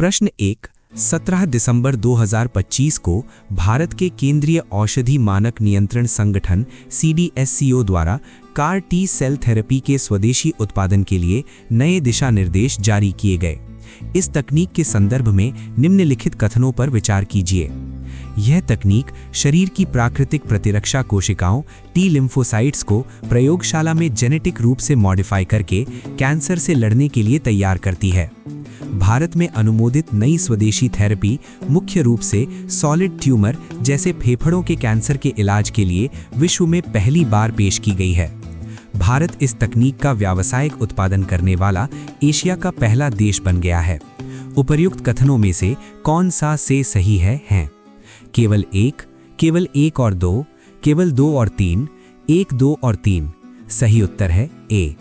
प्रश्न 1। 17 दिसंबर 2025 को भारत के केंद्रीय औषधि मानक नियंत्रण संगठन CDSCO द्वारा कार टी सेल थेरेपी के स्वदेशी उत्पादन के लिए नए दिशा निर्देश जारी किए गए। इस तकनीक के संदर्भ में निम्नलिखित कथनों पर विचार कीजिए। यह तकनीक शरीर की प्राकृतिक प्रतिरक्षा कोशिकाओं टी लिम्फोसाइट्स को प्रयोगशाला में जेनेटिक रूप से मॉडिफाई करके कैंसर से लड़ने के लिए तैयार करती है। भारत में अनुमोदित नई स्वदेशी थेरेपी मुख्य रूप से सॉलिड ट्यूमर जैसे फेफड़ों के कैंसर के इलाज के लिए विश्व में पहली बार पेश की गई है। भारत इस तकनीक का व्यावसायिक उत्पादन करने वाला एशिया का पहला देश बन गया है। उपर्युक्त कथनों में से कौन सा से सही है? केवल एक और दो, केवल 2 और 3, 1, 2 और 3। सही उत्तर है ए।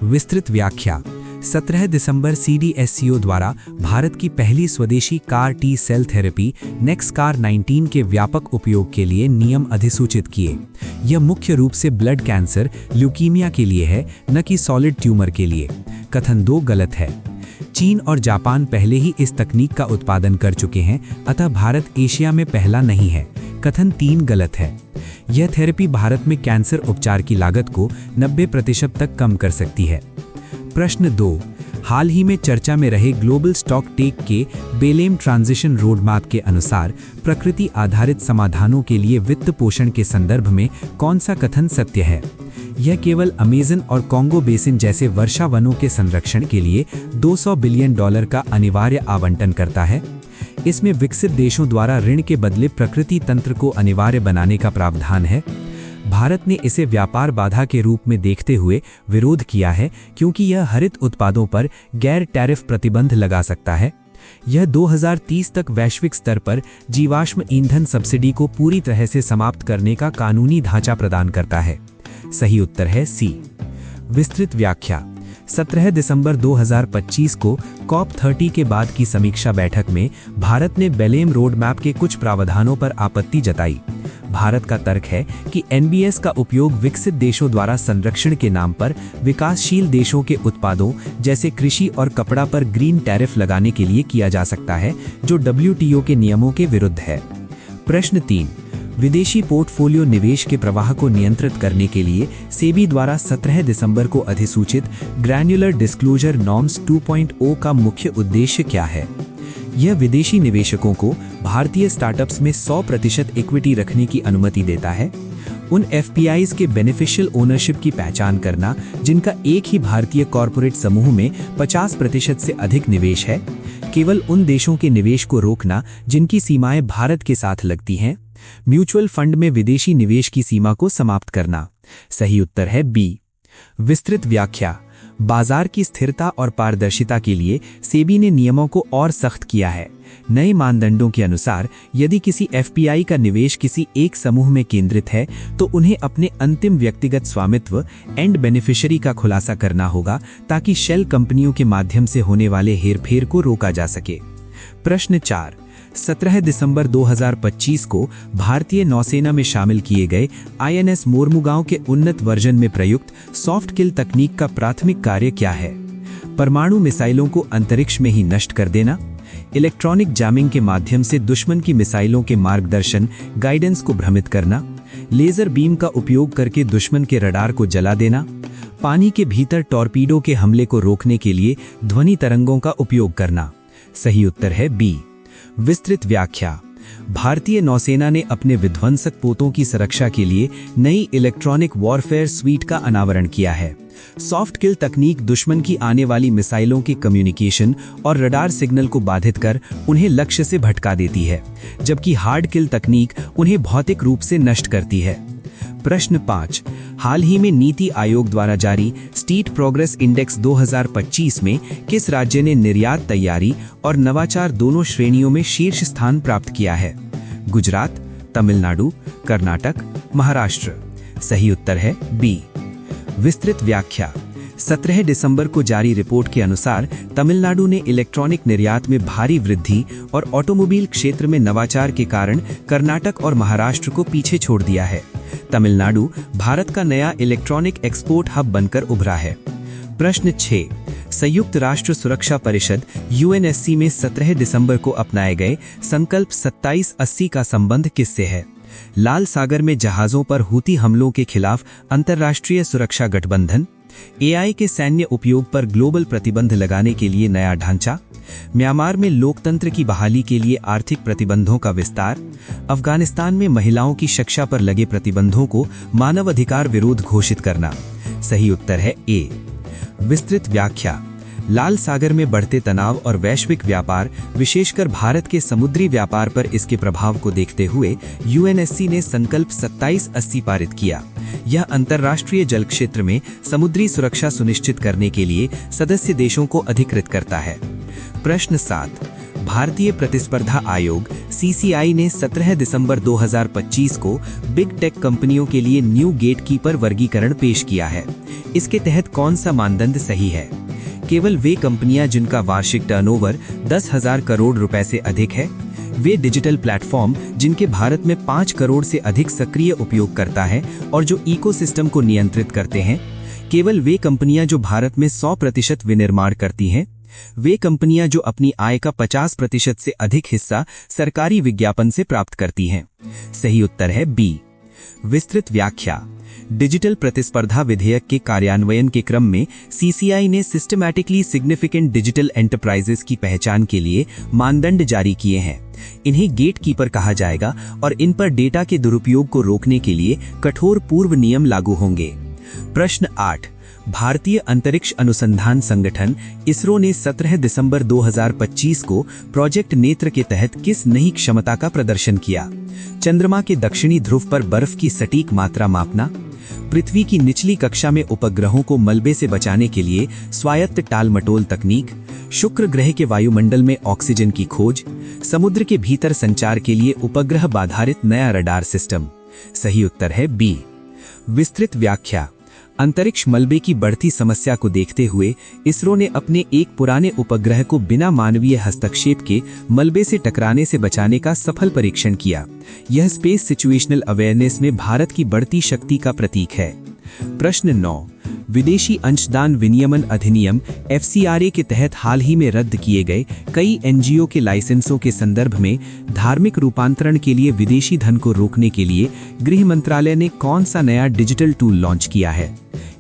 विस्तृत व्याख्या। 17 दिसंबर CDSCO द्वारा भारत की पहली स्वदेशी कार टी सेल थेरेपी नेक्सकार 19 के व्यापक उपयोग के लिए नियम अधिसूचित किए। यह मुख्य रूप से ब्लड कैंसर, ल्यूकीमिया के लिए है, न कि सॉलिड ट्यूमर के लिए। कथन 2 गलत है। चीन और जापान पहले ही इस तकनीक का उत्पादन कर चुके हैं, अतः भारत एशिया में पहला नहीं है। कथन 3 गलत है। यह थेरेपी भारत में कैंसर उपचार की लागत को 90% तक कम कर सकती है। प्रश्न 2। हाल ही में चर्चा में रहे ग्लोबल स्टॉक टेक के बेलेम ट्रांजिशन रोडमैप के अनुसार प्रकृति आधारित समाधानों के लिए वित्त पोषण के संदर्भ में कौन सा कथन सत्य है? यह केवल अमेज़न और कॉन्गो बेसिन जैसे वर्षा वनों के संरक्षण के लिए $200 बिलियन का अनिवार्य आवंटन करता है। इसमें विकसित देशों द्वारा ऋण के बदले प्रकृति तंत्र को अनिवार्य बनाने का प्रावधान है। भारत ने इसे व्यापार बाधा के रूप में देखते हुए विरोध किया है, क्योंकि यह हरित उत्पादों पर गैर टैरिफ प्रतिबंध लगा सकता है। यह 2030 तक वैश्विक स्तर पर जीवाश्म ईंधन सब्सिडी को पूरी तरह से समाप्त करने का कानूनी ढांचा प्रदान करता है। सही उत्तर है सी। विस्तृत व्याख्या। 17 दिसंबर 2025 को COP30 के बाद की समीक्षा बैठक में भारत ने बेलेम रोडमैप के कुछ प्रावधानों पर आपत्ति जताई। भारत का तर्क है कि NBS का उपयोग विकसित देशों द्वारा संरक्षण के नाम पर विकासशील देशों के उत्पादों जैसे कृषि और कपड़ा पर ग्रीन टैरिफ लगाने के लिए किया जा सकता है, जो WTO के नियमों के विरुद्ध है। प्रश्न 3। विदेशी पोर्टफोलियो निवेश के प्रवाह को नियंत्रित करने के लिए सेबी द्वारा 17 दिसंबर को अधिसूचित ग्रैन्युलर डिस्क्लोजर नॉर्म्स 2.0 का मुख्य उद्देश्य क्या है? यह विदेशी निवेशकों को भारतीय स्टार्टअप्स में 100% इक्विटी रखने की अनुमति देता है। उन FPIs के बेनिफिशियल ओनरशिप की पहचान करना जिनका एक ही भारतीय कॉरपोरेट समूह में 50% से अधिक निवेश है। केवल उन देशों के निवेश को रोकना जिनकी सीमाएं भारत के साथ लगती हैं। म्यूचुअल फंड में विदेशी निवेश की सीमा को समाप्त करना। सही उत्तर है बी। विस्तृत व्याख्या। बाजार की स्थिरता और पारदर्शिता के लिए सेबी ने नियमों को और सख्त किया है। नए मानदंडों के अनुसार यदि किसी FPI का निवेश किसी एक समूह में केंद्रित है तो उन्हें अपने अंतिम व्यक्तिगत स्वामित्व एंड बेनिफिशियरी का खुलासा करना होगा, ताकि शेल कंपनियों के माध्यम से होने वाले हेरफेर को रोका जा सके। प्रश्न 4। 17 दिसंबर 2025 को भारतीय नौसेना में शामिल किए गए INS मोरमुगांव के उन्नत वर्जन में प्रयुक्त सॉफ्ट किल तकनीक का प्राथमिक कार्य क्या है? परमाणु मिसाइलों को अंतरिक्ष में ही नष्ट कर देना, इलेक्ट्रॉनिक जैमिंग के माध्यम से दुश्मन की मिसाइलों के मार्गदर्शन गाइडेंस को भ्रमित करना, लेजर बीम का उपयोग करके दुश्मन के रडार को जला देना, पानी के भीतर टॉर्पीडो के हमले को रोकने के लिए ध्वनि तरंगों का उपयोग करना। सही उत्तर है बी। विस्तृत व्याख्या। भारतीय नौसेना ने अपने विध्वंसक पोतों की सुरक्षा के लिए नई इलेक्ट्रॉनिक वॉरफेयर स्वीट का अनावरण किया है। सॉफ्ट किल तकनीक दुश्मन की आने वाली मिसाइलों के कम्युनिकेशन और रडार सिग्नल को बाधित कर उन्हें लक्ष्य से भटका देती है, जबकि हार्ड किल तकनीक उन्हें भौतिक रूप से नष्ट करती है। प्रश्न 5। हाल ही में नीति आयोग द्वारा जारी स्टेट प्रोग्रेस इंडेक्स 2025 में किस राज्य ने निर्यात तैयारी और नवाचार दोनों श्रेणियों में शीर्ष स्थान प्राप्त किया है? गुजरात, तमिलनाडु, कर्नाटक, महाराष्ट्र। सही उत्तर है बी। विस्तृत व्याख्या। 17 दिसंबर को जारी रिपोर्ट के अनुसार तमिलनाडु ने इलेक्ट्रॉनिक निर्यात में भारी वृद्धि और ऑटोमोबाइल क्षेत्र में नवाचार के कारण कर्नाटक और महाराष्ट्र को पीछे छोड़ दिया है। तमिलनाडु भारत का नया इलेक्ट्रॉनिक एक्सपोर्ट हब बनकर उभरा है। प्रश्न 6। संयुक्त राष्ट्र सुरक्षा परिषद यूएनएससी में 17 दिसंबर को अपनाए गए संकल्प 2780 का संबंध किससे है? लाल सागर में जहाजों पर हूती हमलों के खिलाफ अंतर्राष्ट्रीय सुरक्षा गठबंधन, एआई के सैन्य उपयोग पर ग्लोबल प्रतिबंध लगाने के लिए नया ढांचा, म्यांमार में लोकतंत्र की बहाली के लिए आर्थिक प्रतिबंधों का विस्तार, अफगानिस्तान में महिलाओं की शिक्षा पर लगे प्रतिबंधों को मानवाधिकार विरोध घोषित करना। सही उत्तर है ए। विस्तृत व्याख्या। लाल सागर में बढ़ते तनाव और वैश्विक व्यापार, विशेषकर भारत के समुद्री व्यापार पर इसके प्रभाव को देखते हुए यूएनएससी ने संकल्प 2780 पारित किया। यह अंतर्राष्ट्रीय जल क्षेत्र में समुद्री सुरक्षा सुनिश्चित करने के लिए सदस्य देशों को अधिकृत करता है। प्रश्न 7। भारतीय प्रतिस्पर्धा आयोग सीसीआई ने 17 दिसंबर 2025 को बिग टेक कंपनियों के लिए न्यू गेटकीपर वर्गीकरण पेश किया है। इसके तहत कौन सा मानदंड सही है? केवल वे कंपनियां जिनका वार्षिक टर्नओवर 10,000 करोड़ रुपए से अधिक है, वे डिजिटल प्लेटफॉर्म जिनके भारत में 5 करोड़ से अधिक सक्रिय उपयोगकर्ता है और जो इकोसिस्टम को नियंत्रित करते हैं, केवल वे कंपनियां जो भारत में 100% विनिर्माण करती हैं, वे कंपनियां जो अपनी आय का 50% से अधिक हिस्सा सरकारी विज्ञापन से प्राप्त करती हैं। सही उत्तर है बी। विस्तृत व्याख्या। डिजिटल प्रतिस्पर्धा विधेयक के कार्यान्वयन के क्रम में सीसीआई ने सिस्टमैटिकली सिग्निफिकेंट डिजिटल एंटरप्राइजेस की पहचान के लिए मानदंड जारी किए हैं। इन्हें गेटकीपर कहा जाएगा और इन पर डेटा के दुरुपयोग को रोकने के लिए कठोर पूर्व नियम लागू होंगे। प्रश्न 8। भारतीय अंतरिक्ष अनुसंधान संगठन इसरो ने 17 दिसंबर 2025 को प्रोजेक्ट नेत्र के तहत किस नई क्षमता का प्रदर्शन किया? चंद्रमा के दक्षिणी ध्रुव पर बर्फ की सटीक मात्रा मापना, पृथ्वी की निचली कक्षा में उपग्रहों को मलबे से बचाने के लिए स्वायत्त टाल-मटोल तकनीक, शुक्र ग्रह के वायुमंडल में ऑक्सीजन की खोज, समुद्र के भीतर संचार के लिए उपग्रह आधारित नया रडार सिस्टम। सही उत्तर है बी। विस्तृत व्याख्या। अंतरिक्ष मलबे की बढ़ती समस्या को देखते हुए इसरो ने अपने एक पुराने उपग्रह को बिना मानवीय हस्तक्षेप के मलबे से टकराने से बचाने का सफल परीक्षण किया। यह स्पेस सिचुएशनल अवेयरनेस में भारत की बढ़ती शक्ति का प्रतीक है। प्रश्न 9। विदेशी अंशदान विनियमन अधिनियम FCRA के तहत हाल ही में रद्द किए गए कई एनजीओ के लाइसेंसों के संदर्भ में धार्मिक रूपांतरण के लिए विदेशी धन को रोकने के लिए गृह मंत्रालय ने कौन सा नया डिजिटल टूल लॉन्च किया है?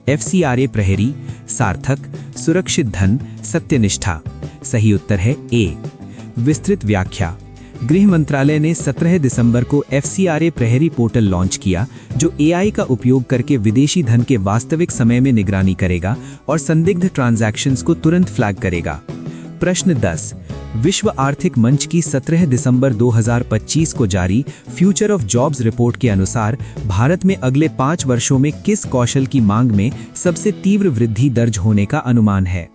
FCRA प्रहरी, सार्थक, सुरक्षित धन, सत्यनिष्ठा। सही उत्तर है ए। विस्तृत व्याख्या। गृह मंत्रालय ने 17 दिसंबर को FCRA प्रहरी पोर्टल लॉन्च किया, जो AI का उपयोग करके विदेशी धन के वास्तविक समय में निगरानी करेगा और संदिग्ध ट्रांजैक्शंस को तुरंत फ्लैग करेगा। प्रश्न 10। विश्व आर्थिक मंच की 17 दिसंबर 2025 को जारी फ्यूचर ऑफ जॉब्स रिपोर्ट के अनुसार भारत में अगले 5 वर्षों में किस कौशल की मांग में सबसे तीव्र वृद्धि दर्ज होने का अनुमान है?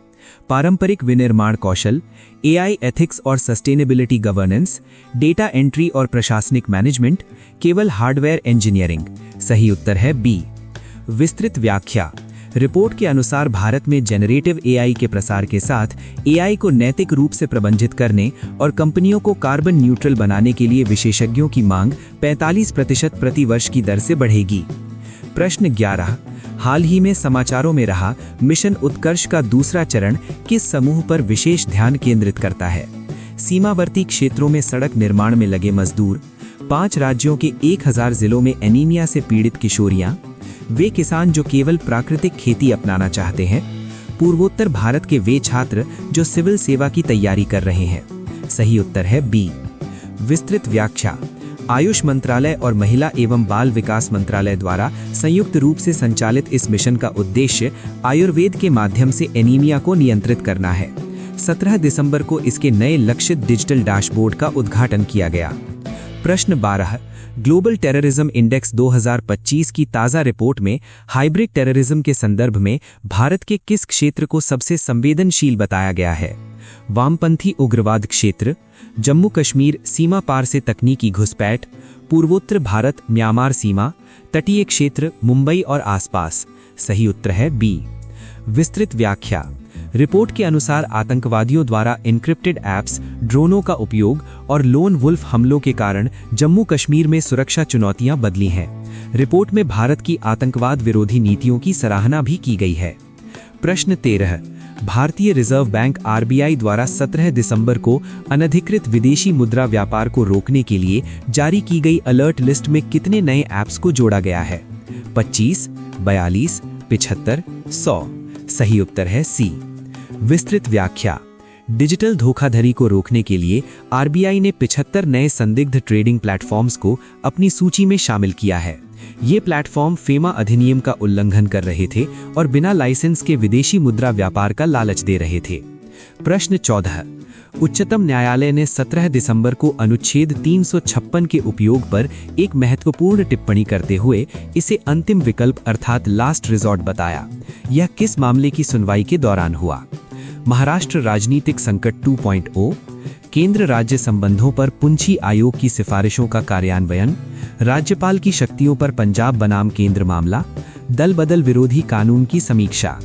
पारंपरिक विनिर्माण कौशल, AI एथिक्स और सस्टेनेबिलिटी गवर्नेंस, डेटा एंट्री और प्रशासनिक मैनेजमेंट, केवल हार्डवेयर इंजीनियरिंग। सही उत्तर है बी। विस्तृत व्याख्या। रिपोर्ट के अनुसार भारत में जेनरेटिव AI के प्रसार के साथ AI को नैतिक रूप से प्रबंधित करने और कंपनियों को कार्बन न्यूट्रल बनाने के लिए विशेषज्ञों की मांग 45% प्रति वर्ष की दर से बढ़ेगी। प्रश्न 11। हाल ही में समाचारों में रहा मिशन उत्कर्ष का दूसरा चरण किस समूह पर विशेष ध्यान केंद्रित करता है? सीमावर्ती क्षेत्रों में सड़क निर्माण में लगे मजदूर, 5 राज्यों के 1000 जिलों में एनीमिया से पीड़ित किशोरियां, वे किसान जो केवल प्राकृतिक खेती अपनाना चाहते हैं, पूर्वोत्तर भारत के वे छात्र जो सिविल सेवा की तैयारी कर रहे हैं। सही उत्तर है बी। विस्तृत व्याख्या। आयुष मंत्रालय और महिला एवं बाल विकास मंत्रालय द्वारा संयुक्त रूप से संचालित इस मिशन का उद्देश्य आयुर्वेद के माध्यम से एनीमिया को नियंत्रित करना है। 17 दिसंबर को इसके नए लक्षित डिजिटल डैशबोर्ड का उद्घाटन किया गया। प्रश्न 12। ग्लोबल टेररिज्म इंडेक्स 2025 की ताज़ा रिपोर्ट में हाइब्रिड टेररिज्म के संदर्भ में भारत के किस क्षेत्र को सबसे संवेदनशील बताया गया है? वामपंथी उग्रवाद क्षेत्र, जम्मू कश्मीर सीमा पार से तकनीकी घुसपैठ, पूर्वोत्तर भारत म्यांमार सीमा, तटीय क्षेत्र मुंबई और आसपास। सही उत्तर है बी। विस्तृत व्याख्या। रिपोर्ट के अनुसार आतंकवादियों द्वारा एन्क्रिप्टेड ऐप्स, ड्रोनों का उपयोग और लोन वुल्फ हमलों के कारण जम्मू कश्मीर में सुरक्षा चुनौतियां बदली हैं। रिपोर्ट में भारत की आतंकवाद विरोधी नीतियों की सराहना भी की गई है। प्रश्न 13। भारतीय रिजर्व बैंक आरबीआई द्वारा 17 दिसंबर को अनधिकृत विदेशी मुद्रा व्यापार को रोकने के लिए जारी की गई अलर्ट लिस्ट में कितने नए ऐप्स को जोड़ा गया है? 25, 42, 75, 100। सही उत्तर है सी। विस्तृत व्याख्या। डिजिटल धोखाधड़ी को रोकने के लिए आरबीआई ने 75 नए संदिग्ध ट्रेडिंग प्लेटफॉर्म्स को अपनी सूची में शामिल किया है। ये प्लेटफॉर्म फेमा अधिनियम का उल्लंघन कर रहे थे और बिना लाइसेंस के विदेशी मुद्रा व्यापार का लालच दे रहे थे। प्रश्न 14। उच्चतम न्यायालय ने 17 दिसंबर को अनुच्छेद 356 के उपयोग पर एक महत्वपूर्ण टिप्पणी करते हुए इसे अंतिम विकल्प अर्थात लास्ट रिजॉर्ट बताया। यह किस मामले की सुनवाई के दौरान हुआ? महाराष्ट्र राजनीतिक संकट 2.0, केंद्र राज्य संबंधों पर पुंछी आयोग की सिफारिशों का कार्यान्वयन, राज्यपाल की शक्तियों पर पंजाब बनाम केंद्र मामला, दल बदल विरोधी कानून की समीक्षा।